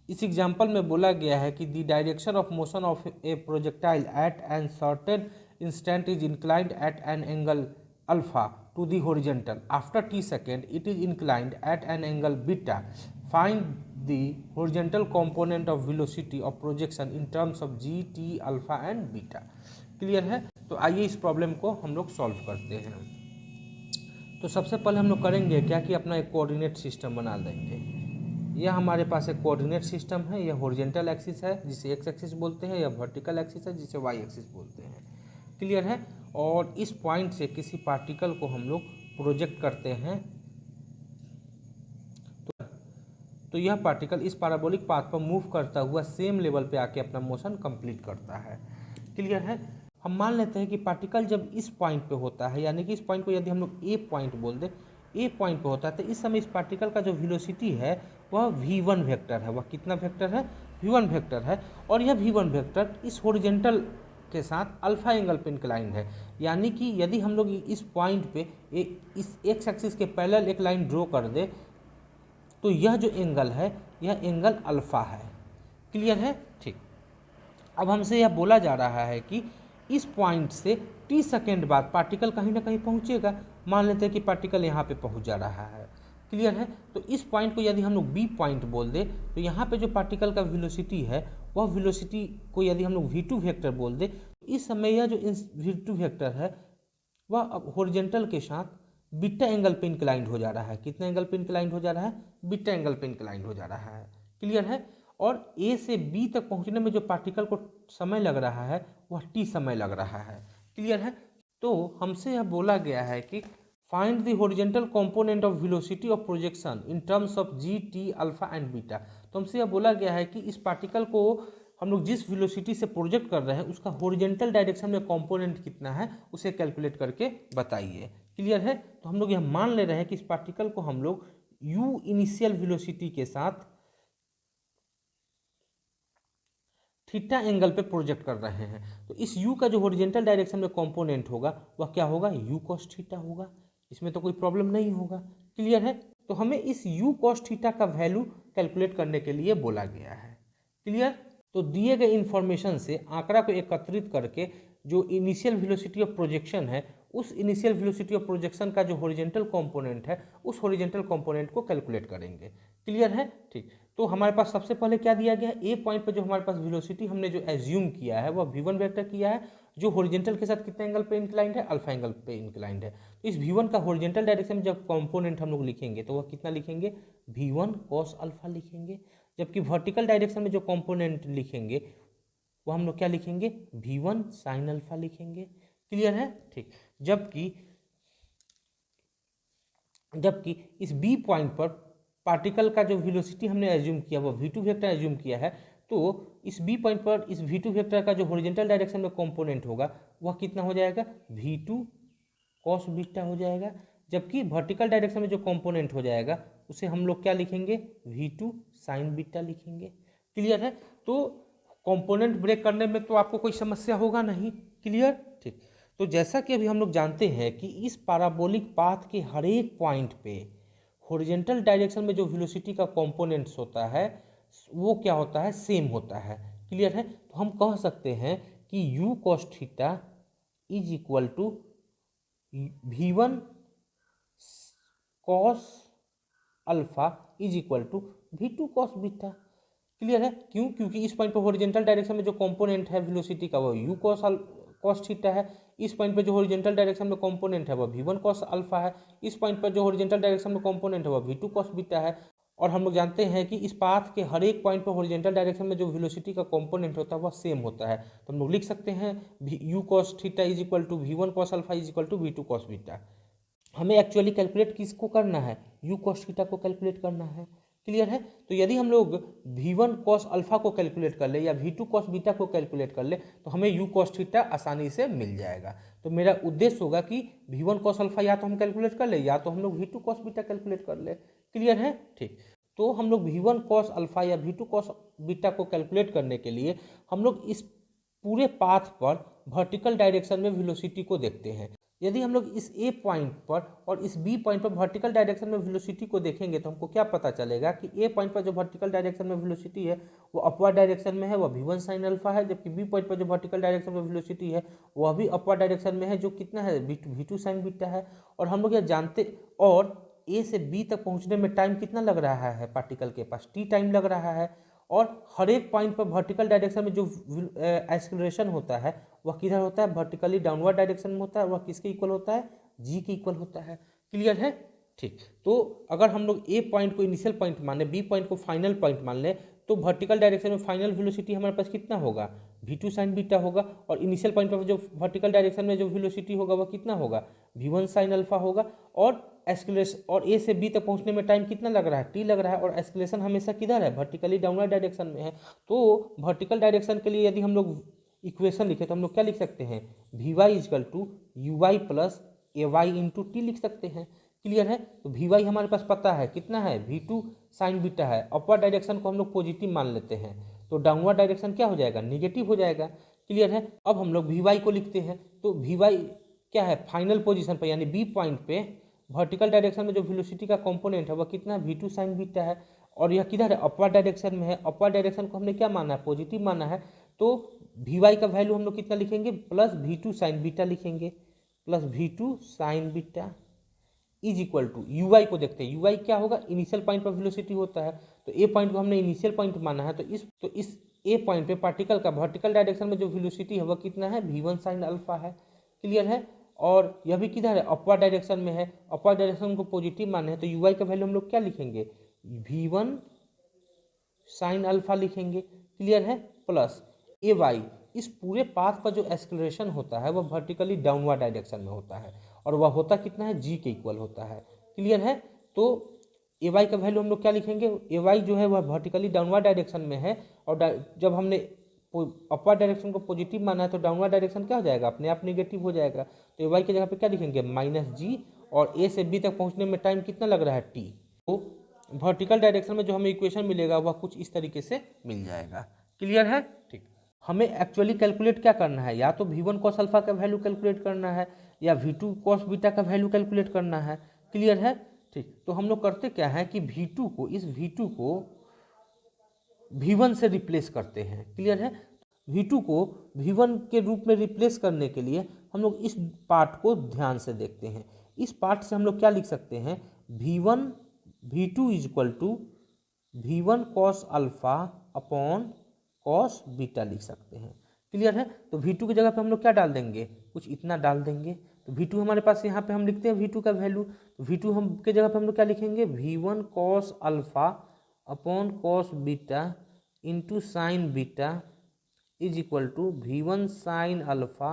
इस एग्जाम्पल में बोला गया है कि the direction of motion of a projectile at an certain instant is inclined at an angle alpha to the horizontal after t second it is inclined at an angle beta find the horizontal component of velocity of projection in terms of g t alpha and beta. Clear है? तो आइए इस problem को हम लोग solve करते हैं। तो सबसे पहले हम लोग करेंगे क्या कि अपना एक कोऑर्डिनेट सिस्टम बना देंगे। यह हमारे पास एक कोऑर्डिनेट सिस्टम है, यह हॉरिजॉन्टल एक्सिस है जिसे एक्स एक्सिस बोलते हैं, यह वर्टिकल एक्सिस है जिसे वाई एक्सिस बोलते हैं। क्लियर है? और इस पॉइंट से किसी पार्टिकल को हम लोग प्रोजेक्ट करते हैं तो यह पार्टिकल इस पैराबोलिक पाथ पर मूव करता हुआ सेम लेवल पे आके अपना मोशन कंप्लीट करता है। क्लियर है? हम मान लेते हैं कि पार्टिकल जब इस पॉइंट पे होता है, यानी कि इस पॉइंट को यदि हम लोग ए पॉइंट बोल दें, ए पॉइंट पे होता है, तो इस समय इस पार्टिकल का जो वेलोसिटी है वह v1 वेक्टर है। वह कितना वेक्टर है? v1 वेक्टर है। और यह v1 वेक्टर इस हॉरिजॉन्टल के साथ अल्फा एंगल पे इंक्लाइंड है। यानी कि यदि हम लोग इस पॉइंट पे इस एक्स एक्सिस के पैरेलल एक लाइन ड्रॉ कर दे तो यह जो एंगल है यह एंगल अल्फा है। क्लियर है? ठीक। अब हमसे यह बोला जा रहा है कि इस पॉइंट से टी सेकेंड बाद पार्टिकल कहीं ना कहीं पहुंचेगा। मान लेते हैं कि पार्टिकल यहाँ पे पहुंच जा रहा है। क्लियर है? तो इस पॉइंट को यदि हम लोग बी पॉइंट बोल दे तो यहाँ पे जो पार्टिकल का वेलोसिटी है वह वेलोसिटी को यदि हम लोग v2 वेक्टर बोल दे तो इस समय यह जो v2 वेक्टर है वह अब हॉरिजॉन्टल के साथ बीटा एंगल पे इंक्लाइंड हो जा रहा है। कितना एंगल पे इंक्लाइंड हो जा रहा है? बीटा एंगल पे इंक्लाइंड हो जा रहा है। क्लियर है? और ए से बी तक पहुंचने में जो पार्टिकल को समय लग रहा है वह टी समय लग रहा है। क्लियर है? तो हमसे यह बोला गया है कि find the horizontal component of velocity of projection in terms of g t alpha and beta. तो हमसे यह बोला गया है कि इस पार्टिकल को हम लोग जिस वेलोसिटी से प्रोजेक्ट कर रहे हैं उसका हॉरिजॉन्टल डायरेक्शन में कंपोनेंट कितना है उसे कैलकुलेट करके बताइए। क्लियर है? तो हम लोग यह मान ले रहे हैं कि इस पार्टिकल को हम लोग u इनिशियल वेलोसिटी के साथ थीटा एंगल पे प्रोजेक्ट कर रहे हैं। तो इस u का जो हॉरिजॉन्टल डायरेक्शन में कंपोनेंट होगा वह क्या होगा? u cos थीटा होगा। इसमें तो कोई प्रॉब्लम नहीं होगा। क्लियर है? तो हमें इस u cos थीटा का वैल्यू कैलकुलेट करने के लिए बोला गया है। क्लियर? तो दिए गए इंफॉर्मेशन से आंकड़ा को एकत्रित करके जो इनिशियल वेलोसिटी ऑफ प्रोजेक्शन है उस इनिशियल वेलोसिटी ऑफ प्रोजेक्शन का जो हॉरिजॉन्टल कंपोनेंट है उस हॉरिजॉन्टल कंपोनेंट को कैलकुलेट करेंगे। क्लियर है? ठीक। तो हमारे पास सबसे पहले क्या दिया गया है? ए पॉइंट पर जो हमारे पास वेलोसिटी हमने जो एज्यूम किया है वह v1 वेक्टर किया है जो हॉरिजॉन्टल के साथ कितने एंगल पे इंक्लाइंड है? अल्फा एंगल पे इंक्लाइंड है। तो इस v1 का हॉरिजॉन्टल डायरेक्शन में जब कंपोनेंट हम लोग लिखेंगे तो वह कितना लिखेंगे? v1 cos अल्फा लिखेंगे। जबकि वर्टिकल डायरेक्शन में जो कंपोनेंट लिखेंगे वो हम लोग क्या लिखेंगे? v1 sin अल्फा लिखेंगे। क्लियर है? ठीक। जबकि इस बी पॉइंट पर पार्टिकल का जो वेलोसिटी हमने एज्यूम किया वो v2 वेक्टर एज्यूम किया है। तो इस बी पॉइंट पर इस v2 वेक्टर का जो हॉरिजॉन्टल डायरेक्शन में कंपोनेंट होगा वह कितना हो जाएगा? v2 cos बीटा हो जाएगा। जबकि वर्टिकल डायरेक्शन में जो कंपोनेंट हो जाएगा उसे हम लोग क्या लिखेंगे? v2 sin बीटा लिखेंगे। क्लियर है? तो कंपोनेंट ब्रेक करने में तो आपको कोई समस्या होगा नहीं। क्लियर? ठीक। तो जैसा कि अभी हम लोग जानते हैं कि इस पैराबोलिक पाथ के हर एक पॉइंट पे हॉरिजॉन्टल डायरेक्शन में जो वेलोसिटी का कंपोनेंट्स होता है वो क्या होता है? सेम होता है। क्लियर है? तो हम कह सकते हैं कि u cos theta is equal to v1 cos alpha is equal to v2 cos beta. Clear है? क्यों? क्योंकि इस पॉइंट पर हॉरिजॉन्टल डायरेक्शन में जो कंपोनेंट है वेलोसिटी का वो u cos थीटा है। इस पॉइंट पर जो हॉरिजॉन्टल डायरेक्शन में कंपोनेंट है वो v1 cos अल्फा है। इस पॉइंट पर जो हॉरिजॉन्टल डायरेक्शन में कंपोनेंट है वो v2 cos बीटा है। और हम लोग जानते हैं कि इस पाथ के हर एक पॉइंट पर हॉरिजॉन्टल डायरेक्शन में जो वेलोसिटी का कंपोनेंट होता है वह सेम होता है। तो हम लोग लिख सकते हैं u cos theta is equal to v1 cos alpha is equal to v2 cos beta. हमें एक्चुअली कैलकुलेट किसको करना है? u cos थीटा को कैलकुलेट करना है। क्लियर है? तो यदि हम लोग v1 cos अल्फा को कैलकुलेट कर ले या v2 cos बीटा को कैलकुलेट कर ले तो हमें u cos थीटा आसानी से मिल जाएगा। तो मेरा उद्देश्य होगा कि v1 cos अल्फा या तो हम कैलकुलेट कर ले या तो हम लोग v2 cos बीटा कैलकुलेट कर ले। क्लियर है? ठीक। तो हम लोग v1 cos अल्फा या v2 cos बीटा को कैलकुलेट करने के लिए हम लोग इस पूरे पाथ पर वर्टिकल डायरेक्शन में वेलोसिटी को देखते हैं। यदि हम लोग इस ए पॉइंट पर और इस बी पॉइंट पर वर्टिकल डायरेक्शन में वेलोसिटी को देखेंगे तो हमको क्या पता चलेगा कि ए पॉइंट पर जो वर्टिकल डायरेक्शन में वेलोसिटी है वो अपवर्ड डायरेक्शन में है, वह v1 साइन अल्फा है, जबकि बी पॉइंट पर जो वर्टिकल डायरेक्शन में वेलोसिटी है वह भी अपवर्ड डायरेक्शन में है, जो कितना है v2 साइन बीटा है। और हम लोग यह जानते, और ए से बी तक पहुंचने में टाइम कितना लग रहा है पार्टिकल के पास, टी टाइम लग रहा है। और हर एक पॉइंट पर वर्टिकल डायरेक्शन में जो एक्सेलरेशन होता है वह किधर होता है, वर्टिकली डाउनवर्ड डायरेक्शन में होता है, वह किसके इक्वल होता है, जी के इक्वल होता है। क्लियर है? ठीक। तो अगर हम लोग ए पॉइंट को इनिशियल पॉइंट मान ले, बी पॉइंट को फाइनल पॉइंट मान ले, तो वर्टिकल डायरेक्शन में फाइनल वेलोसिटी हमारे पास कितना होगा, v2 साइन बीटा होगा, और इनिशियल पॉइंट पर जो वर्टिकल डायरेक्शन में जो वेलोसिटी होगा वह कितना होगा, v1 साइन अल्फा होगा। और एस्केलेशन, और ए से बी तक पहुंचने में टाइम कितना लग रहा है, टी लग रहा है, और एस्केलेशन हमेशा किधर है, वर्टिकली डाउनवर्ड डायरेक्शन में है। तो वर्टिकल डायरेक्शन के लिए यदि हम लोग इक्वेशन लिखे तो हम लोग क्या लिख सकते हैं, V Y is equal to U Y plus A Y into T लिख सकते हैं। क्लियर है? तो वी वाई हमारे पास पता है कितना है, v2 साइन बीटा है। अपवर्ड डायरेक्शन को हम लोग पॉजिटिव मान लेते हैं, तो डाउनवर्ड डायरेक्शन क्या हो जाएगा, निगेटिव हो जाएगा। क्लियर है? अब हम लोग वी वाई को लिखते हैं, तो वी वाई क्या है, फाइनल पोजीशन पर यानी बी पॉइंट पे वर्टिकल डायरेक्शन में जो वेलोसिटी का कंपोनेंट है वह कितना है, v2 साइन बीटा है। और यह किधर है, अपवर्ड डायरेक्शन में है। अपवर्ड डायरेक्शन को हमने क्या माना है, पॉजिटिव माना है। तो वी वाई का वैल्यू हम लोग कितना लिखेंगे, प्लस v2 साइन बीटा लिखेंगे, plus v2 sine beta is equal to U Y को देखते हैं, यू वाई क्या होगा, इनिशियल पॉइंट पर वेलोसिटी होता है, तो ए पॉइंट को हमने इनिशियल पॉइंट माना है, तो इस ए पॉइंट पे पार्टिकल का वर्टिकल डायरेक्शन में जो वेलोसिटी है वह कितना है, v1 साइन अल्फा है। क्लियर है? और यह भी किधर है, अपवर्ड डायरेक्शन में है। अपवर्ड डायरेक्शन को पॉजिटिव माने हैं, तो यू वाई का वैल्यू हम लोग क्या लिखेंगे, v1 साइन अल्फा लिखेंगे। क्लियर है? प्लस ए वाई, इस पूरे पाथ पर जो एक्सेलरेशन होता है वह वर्टिकली डाउनवर्ड डायरेक्शन में होता है, और वह होता कितना है, जी के इक्वल होता है। क्लियर है? तो ए वाई का वैल्यू हम लोग क्या लिखेंगे, ए वाई जो है वह वर्टिकली डाउनवर्ड डायरेक्शन में है, और जब हमने अपवर्ड डायरेक्शन को पॉजिटिव माना है तो डाउनवर्ड डायरेक्शन क्या हो जाएगा, अपने आप नेगेटिव हो जाएगा। तो ए वाई की जगह पे क्या लिखेंगे, माइनस जी, और ए से बी तक पहुंचने में टाइम कितना लग रहा है, टी। तो वर्टिकल डायरेक्शन में जो हमें इक्वेशन मिलेगा वह कुछ इस तरीके से मिल जाएगा। क्लियर है? ठीक। हमें एक्चुअली कैलकुलेट क्या करना है, या तो v1 कॉस अल्फा का वैल्यू कैलकुलेट करना है, या v2 कॉस बीटा का वैल्यू कैलकुलेट करना है। क्लियर है? ठीक। तो हम लोग करते क्या है कि v2 को, इस v2 को v1 से रिप्लेस करते हैं। क्लियर है? v2 को v1 के रूप में रिप्लेस करने के लिए हम लोग इस पार्ट को ध्यान से देखते हैं। इस पार्ट से हम लोग क्या लिख सकते हैं, v2 is equal to v1 cos alpha upon cos beta लिख सकते हैं। क्लियर है? तो v2 की जगह पे हम लोग क्या डाल देंगे, कुछ इतना डाल देंगे। तो v2 हमारे पास यहाँ पे हम लिखते हैं v2 का वैल्यू, तो v2 हम के जगह पे हम लोग क्या लिखेंगे, v1 cos alpha upon cos beta into sine beta is equal to v1 sine alpha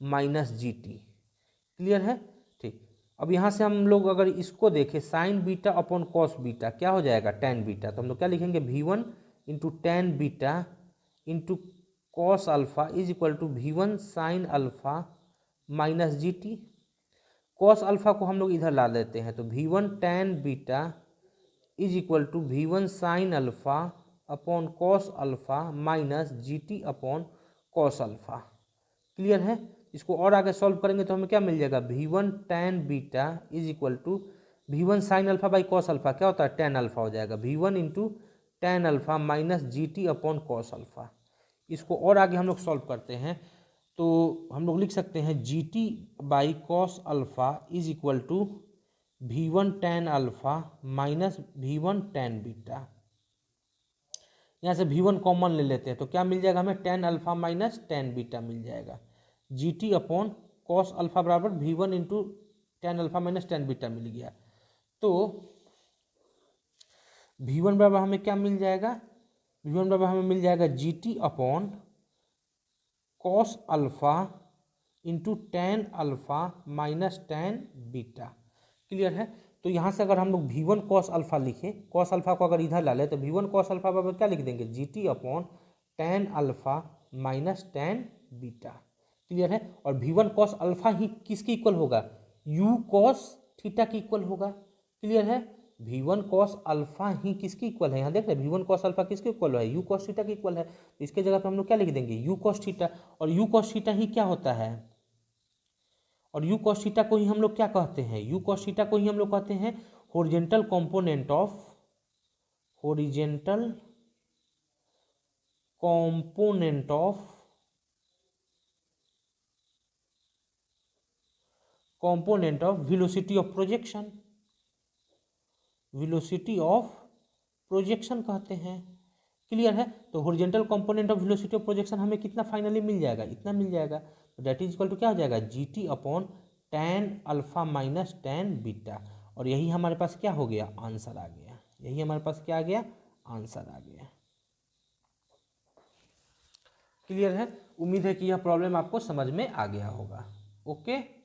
minus G T. Clear है? ठीक। अब यहाँ से हम लोग अगर इसको देखें, sign beta upon cos beta क्या हो जाएगा, टेन बीटा, तो हम लोग क्या लिखेंगे, v1 into tan beta into cos alpha is equal to v1 sine alpha minus G T. Cos alpha को हम लोग इधर ला लेते हैं, तो v1 tan beta is equal to v1 sine alpha upon cos alpha minus G T upon cos alpha. Clear है? इसको और आगे सॉल्व करेंगे तो हमें क्या मिल जाएगा, v1 tan beta is equal to v1 sine alpha by cos alpha क्या होता है, टेन अल्फा हो जाएगा, v1 into tan alpha minus G T upon cos alpha. इसको और आगे हम लोग सॉल्व करते हैं तो हम लोग लिख सकते हैं G T by cos alpha is equal to v1 tan alpha minus v1 tan beta. यहाँ से v1 कॉमन ले लेते हैं तो क्या मिल जाएगा हमें, tan alpha minus tan beta मिल जाएगा। G T upon cos alpha बराबर v1 into tan alpha minus tan beta मिल गया। तो v1 बराबर हमें क्या मिल जाएगा, v1 बराबर हमें मिल जाएगा G T upon cos alpha into tan alpha minus tan beta. Clear है? तो यहाँ से अगर हम लोग v1 कॉस अल्फा लिखें, कॉस अल्फा को अगर इधर ला ले तो v1 कॉस अल्फा बराबर क्या लिख देंगे, जी T upon ten alpha minus tan beta. Clear है? और v1 कॉस अल्फा ही किसके इक्वल होगा, u कॉस थीटा के इक्वल होगा। क्लियर है? v1 कॉस अल्फा ही किसके इक्वल है, यहाँ देख रहे हैं v1 कॉस अल्फा किसके इक्वल है, u कॉस थीटा के इक्वल है। तो इसके जगह पे हम लोग क्या लिख देंगे, u कॉस थीटा, और u कॉस थीटा ही क्या होता है, और यू कॉस थीटा को ही हम लोग क्या कहते हैं, यू कॉस थीटा को ही हम लोग कहते हैं horizontal component of velocity of projection, velocity of projection कहते हैं। क्लियर है। तो horizontal component of velocity of projection हमें कितना फाइनली मिल जाएगा, इतना मिल जाएगा। तो दैट इज इक्वल टू क्या हो जाएगा, GT upon tan alpha minus tan beta. और यही हमारे पास क्या हो गया, आंसर आ गया। यही हमारे पास क्या आ गया, आंसर आ गया। क्लियर है। उम्मीद है कि यह प्रॉब्लम आपको समझ में आ गया होगा। ओके।